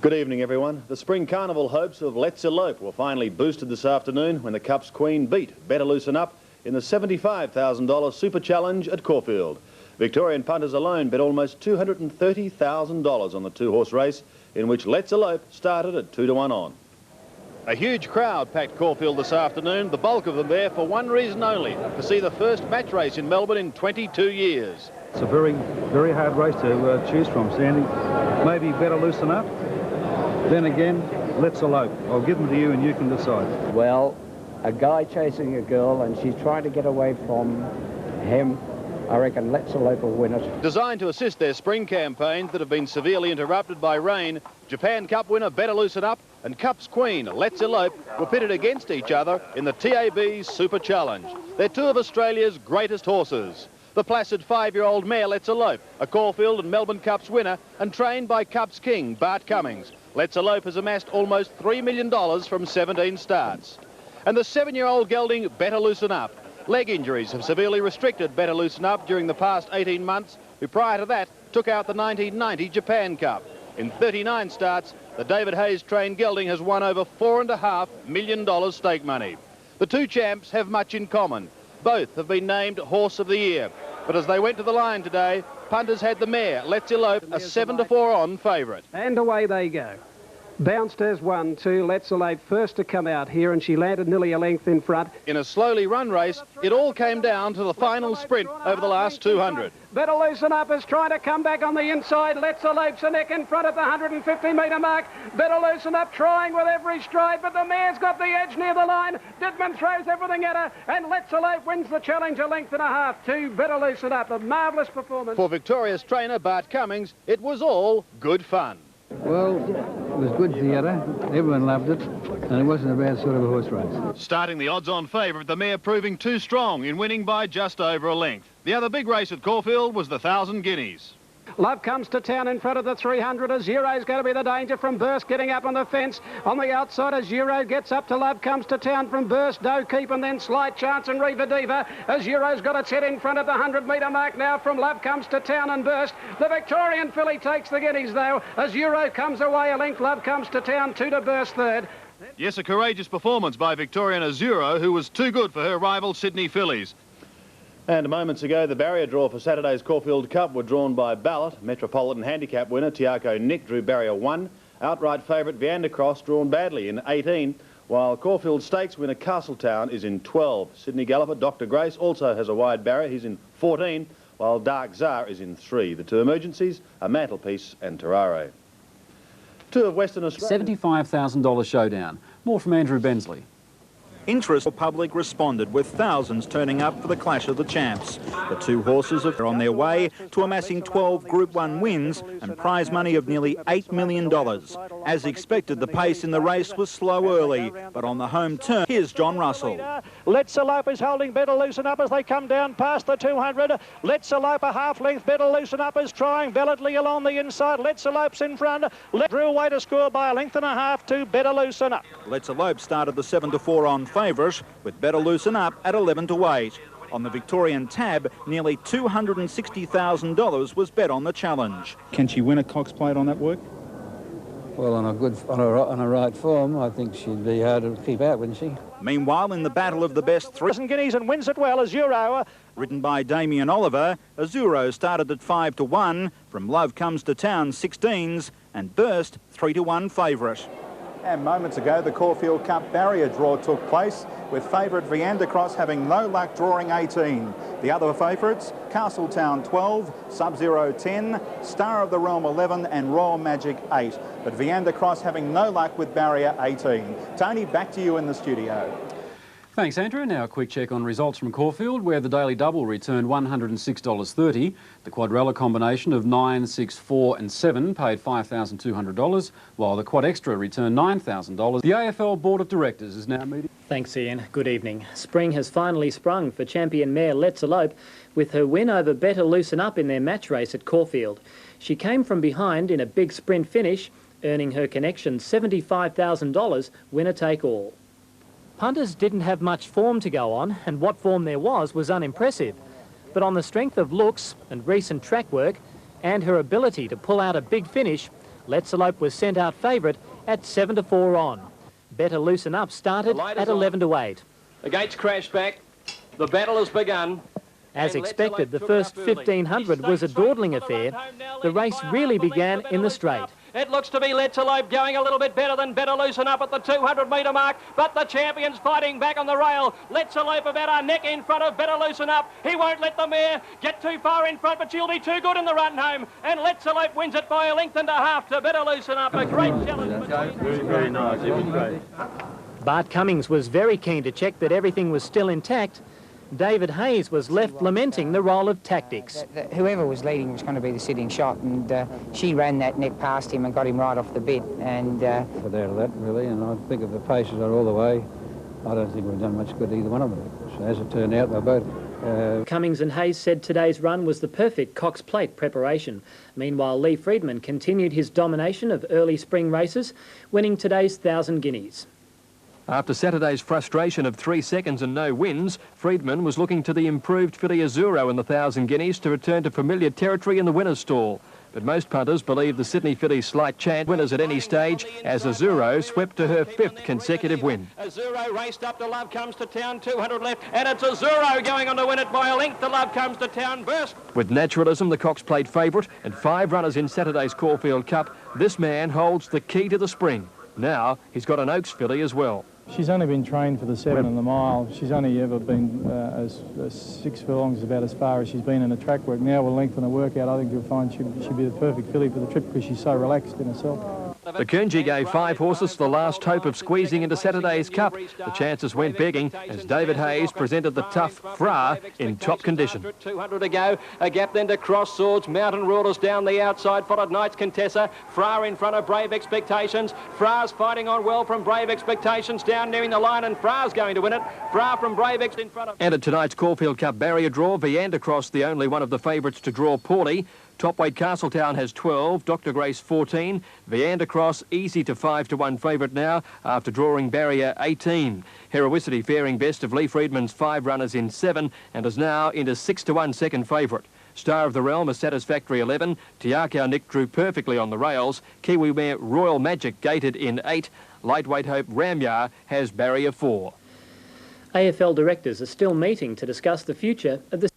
Good evening, everyone. The spring carnival hopes of Let's Elope were finally boosted this afternoon when the Cup's Queen beat Better Loosen Up in the $75,000 Super Challenge at Caulfield. Victorian punters alone bet almost $230,000 on the two-horse race, in which Let's Elope started at 2-1 on. A huge crowd packed Caulfield this afternoon, the bulk of them there for one reason only, to see the first match race in Melbourne in 22 years. It's a very, very hard race to choose from, Sandy. Maybe Better Loosen Up. Then again, Let's Elope. I'll give them to you and you can decide. Well, a guy chasing a girl and she's trying to get away from him. I reckon Let's Elope will win it. Designed to assist their spring campaigns that have been severely interrupted by rain, Japan Cup winner Better Loosen Up and Cup's Queen Let's Elope were pitted against each other in the TAB's Super Challenge. They're two of Australia's greatest horses. The placid 5-year-old mare Let's Elope, a Caulfield and Melbourne Cups winner and trained by Cup's king Bart Cummings. Let's Elope has amassed almost $3 million from 17 starts. And the 7-year-old gelding Better Loosen Up. Leg injuries have severely restricted Better Loosen Up during the past 18 months, who prior to that took out the 1990 Japan Cup. In 39 starts, the David Hayes trained gelding has won over $4.5 million stake money. The two champs have much in common. Both have been named Horse of the Year. But as they went to the line today, punters had the mare, Let's Elope, a 7-4 on favourite. And away they go. Bounced as 1-2, Let's Elope first to come out here, and she landed nearly a length in front. In a slowly run race, it all came down to the final sprint over the last 200. Better Loosen Up is trying to come back on the inside. Let's Elope's a neck in front at the 150-metre mark. Better Loosen Up trying with every stride, but the mare's got the edge near the line. Didman throws everything at her, and Let's Elope wins the challenge a length and a half to Better Loosen Up. A marvellous performance. For Victoria's trainer, Bart Cummings, it was all good fun. Well, it was good theatre. Everyone loved it, and it wasn't a bad sort of a horse race. Starting the odds-on favourite, the mare proving too strong in winning by just over a length. The other big race at Caulfield was the 1,000 guineas. Love comes to town in front of the 300. Azuro's going to be the danger from Burst getting up on the fence. On the outside, Azuro gets up to Love comes to town from Burst, Doe Keep, and then Slight Chance and Reva Diva. Azuro's got its head in front of the 100-metre mark now from Love comes to town and Burst. The Victorian filly takes the guineas, though. Azuro comes away a length. Love comes to town, 2 to Burst third. Yes, a courageous performance by Victorian Azuro, who was too good for her rival Sydney fillies. And moments ago, the barrier draw for Saturday's Caulfield Cup were drawn by ballot. Metropolitan Handicap winner Tiago Nick drew barrier 1. Outright favourite Viander Cross drawn badly in 18, while Caulfield Stakes winner Castletown is in 12. Sydney Galloper Dr. Grace also has a wide barrier. He's in 14, while Dark Czar is in 3. The two emergencies are Mantelpiece and Terrare. Two of Western Australia. $75,000 showdown. More from Andrew Bensley. Interest public responded, with thousands turning up for the clash of the champs. The two horses are on their way to amassing 12 Group 1 wins and prize money of nearly $8 million. As expected, the pace in the race was slow early, but on the home turn, here's John Russell. Let's Elope is holding Better Loosen Up as they come down past the 200. Let's Elope a half length. Better Loosen Up is trying valiantly along the inside. Let's Elope's in front. Drew away to score by a length and a half to Better Loosen Up. Let's Elope started the 7-4 on favourite, with Better Loosen Up at 11-8. On the Victorian tab, nearly $260,000 was bet on the challenge. Can she win a Cox Plate on that work? Well, on a right form, I think she'd be hard to keep out, wouldn't she? Meanwhile, in the battle of the best 3 guineas and wins it well, Azuro. Ridden by Damien Oliver, Azuro started at 5-1, from Love Comes to Town 16s, and Burst 3-1 favourite. And moments ago, the Caulfield Cup barrier draw took place, with favourite Viander Cross having no luck drawing 18. The other favourites, Castletown 12, Sub-Zero 10, Star of the Realm 11 and Royal Magic 8. But Viander Cross having no luck with barrier 18. Tony, back to you in the studio. Thanks, Andrew. Now a quick check on results from Caulfield, where the Daily Double returned $106.30. The Quadrella combination of 9, 6, 4 and 7 paid $5,200, while the Quad Extra returned $9,000. The AFL Board of Directors is now meeting. Thanks, Ian. Good evening. Spring has finally sprung for champion mare Let's Elope with her win over Better Loosen Up in their match race at Caulfield. She came from behind in a big sprint finish, earning her connection $75,000, winner take all. Punters didn't have much form to go on, and what form there was unimpressive. But on the strength of looks and recent track work and her ability to pull out a big finish, Let's Elope was sent out favourite at 7-4 on. Better Loosen Up started at 11-8. The gates crashed back. The battle has begun. As expected, the first 1500 was a dawdling affair. The race really began in the straight. It looks to be Let's Elope going a little bit better than Better Loosen Up at the 200-metre mark, but the champion's fighting back on the rail. Let's Elope about a neck in front of Better Loosen Up. He won't let the mare get too far in front, but she'll be too good in the run home. And Let's Elope wins it by a length and a half to Better Loosen Up. A great challenge. Very nice. It was great. Bart Cummings was very keen to check that everything was still intact. David Hayes was left lamenting the role of tactics. Whoever was leading was going to be the sitting shot, and she ran that neck past him and got him right off the bit. And Without that, really, and I think if the paces are all the way, I don't think we've done much good either one of them. So as it turned out, they both... Cummings and Hayes said today's run was the perfect Cox Plate preparation. Meanwhile, Lee Friedman continued his domination of early spring races, winning today's 1,000 guineas. After Saturday's frustration of 3 seconds and no wins, Friedman was looking to the improved filly Azuro in the 1,000 guineas to return to familiar territory in the winner's stall. But most punters believe the Sydney filly's slight chance winners at any stage as Azuro swept to her 5th consecutive win. Azuro raced up to Love Comes to Town, 200 left, and it's Azuro going on to win it by a length to Love Comes to Town. Burst. With Naturalism, the Cox Plate favourite, and 5 runners in Saturday's Caulfield Cup, this man holds the key to the spring. Now he's got an Oaks filly as well. She's only been trained for the 7 and the mile. She's only ever been 6 furlongs, about as far as she's been in the track work. Now we'll lengthen the workout. I think you'll find she'll be the perfect filly for the trip because she's so relaxed in herself. The Kernji gave 5 horses the last hope of squeezing into Saturday's Cup. The chances went begging as David Hayes presented the tough Fra in top condition. 200 to go, a gap then to Cross Swords, Mountain Rulers down the outside, followed Knights Contessa, Fra in front of Brave Expectations. Fra's fighting on well from Brave Expectations, down nearing the line, and Fra's going to win it. Fra from Brave Ex in front of... And at tonight's Caulfield Cup barrier draw, Viander Cross, the only one of the favourites to draw poorly. Top weight Castletown has 12, Dr. Grace 14, Viander Cross easy to 5-1 favourite now after drawing barrier 18. Heroicity faring best of Lee Friedman's 5 runners in 7 and is now into 6-1 second favourite. Star of the Realm, a satisfactory 11. Tiakau Nick drew perfectly on the rails. Kiwi mare Royal Magic gated in 8. Lightweight Hope Ramyar has barrier 4. AFL directors are still meeting to discuss the future of the